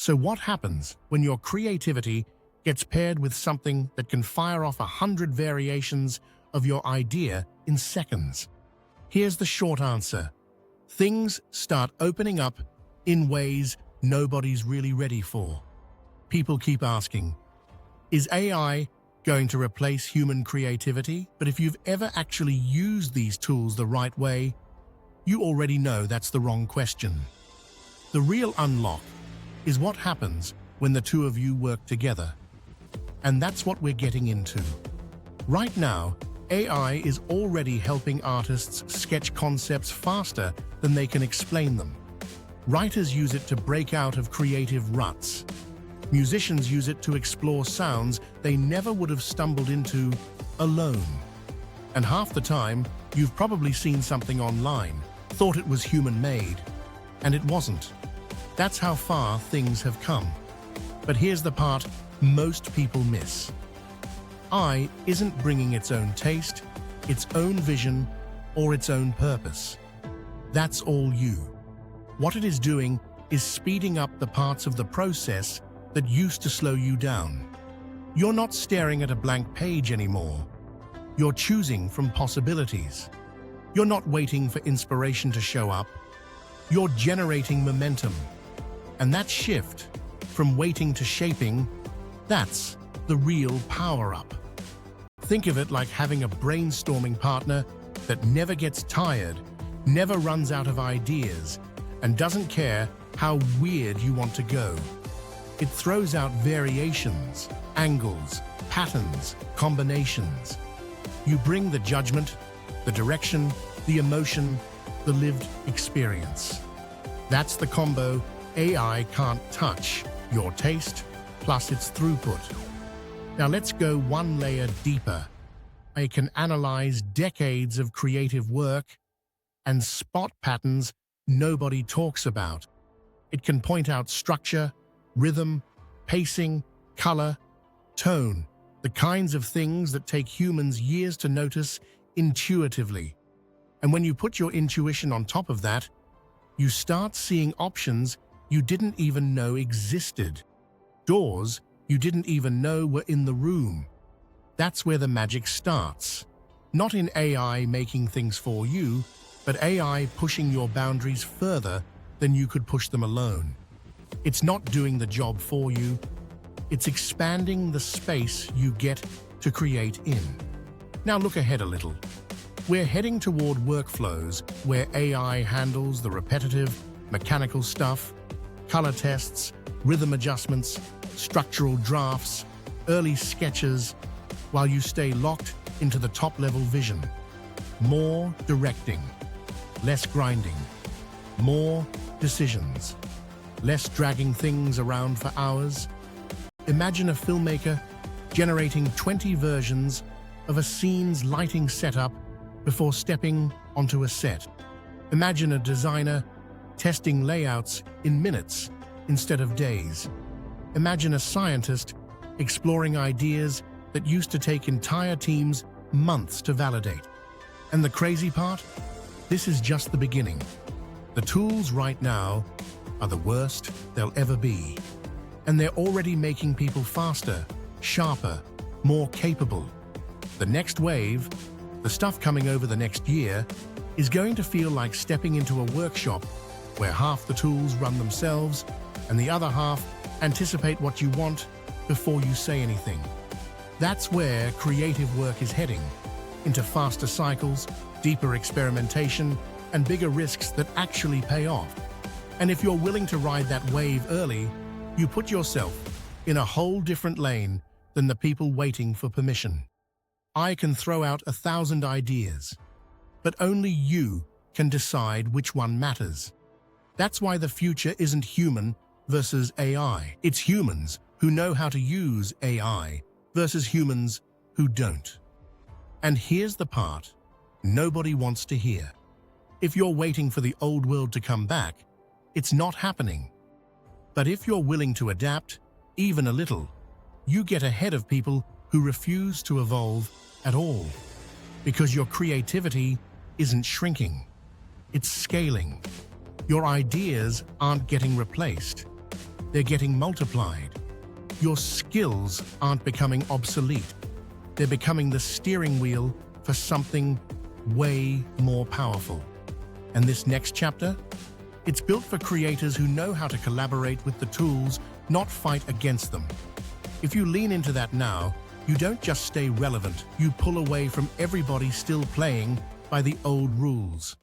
So what happens when your creativity gets paired with something that can fire off 100 variations of your idea in seconds? Here's the short answer. Things start opening up in ways nobody's really ready for. People keep asking, is AI going to replace human creativity? But if you've ever actually used these tools the right way, you already know that's the wrong question. The real unlock is what happens when the two of you work together. And that's what we're getting into. Right now, AI is already helping artists sketch concepts faster than they can explain them. Writers use it to break out of creative ruts. Musicians use it to explore sounds they never would have stumbled into alone. And half the time, you've probably seen something online, thought it was human-made, and it wasn't. That's how far things have come. But here's the part most people miss. AI isn't bringing its own taste, its own vision, or its own purpose. That's all you. What it is doing is speeding up the parts of the process that used to slow you down. You're not staring at a blank page anymore. You're choosing from possibilities. You're not waiting for inspiration to show up. You're generating momentum. And that shift from waiting to shaping, that's the real power-up. Think of it like having a brainstorming partner that never gets tired, never runs out of ideas, and doesn't care how weird you want to go. It throws out variations, angles, patterns, combinations. You bring the judgment, the direction, the emotion, the lived experience. That's the combo AI can't touch: your taste plus its throughput. Now let's go one layer deeper. AI can analyze decades of creative work and spot patterns nobody talks about. It can point out structure, rhythm, pacing, color, tone, the kinds of things that take humans years to notice intuitively. And when you put your intuition on top of that, you start seeing options you didn't even know existed. Doors you didn't even know were in the room. That's where the magic starts. Not in AI making things for you, but AI pushing your boundaries further than you could push them alone. It's not doing the job for you. It's expanding the space you get to create in. Now look ahead a little. We're heading toward workflows where AI handles the repetitive, mechanical stuff, color tests, rhythm adjustments, structural drafts, early sketches, while you stay locked into the top-level vision. More directing, less grinding, more decisions, less dragging things around for hours. Imagine a filmmaker generating 20 versions of a scene's lighting setup before stepping onto a set. Imagine a designer testing layouts in minutes instead of days. Imagine a scientist exploring ideas that used to take entire teams months to validate. And the crazy part? This is just the beginning. The tools right now are the worst they'll ever be. And they're already making people faster, sharper, more capable. The next wave, the stuff coming over the next year, is going to feel like stepping into a workshop where half the tools run themselves and the other half anticipate what you want before you say anything. That's where creative work is heading, into faster cycles, deeper experimentation, and bigger risks that actually pay off. And if you're willing to ride that wave early, you put yourself in a whole different lane than the people waiting for permission. I can throw out 1,000 ideas, but only you can decide which one matters. That's why the future isn't human versus AI. It's humans who know how to use AI versus humans who don't. And here's the part nobody wants to hear. If you're waiting for the old world to come back, it's not happening. But if you're willing to adapt, even a little, you get ahead of people who refuse to evolve at all. Because your creativity isn't shrinking, it's scaling. Your ideas aren't getting replaced. they're getting multiplied. Your skills aren't becoming obsolete. They're becoming the steering wheel for something way more powerful. And this next chapter? It's built for creators who know how to collaborate with the tools, not fight against them. If you lean into that now, you don't just stay relevant, you pull away from everybody still playing by the old rules.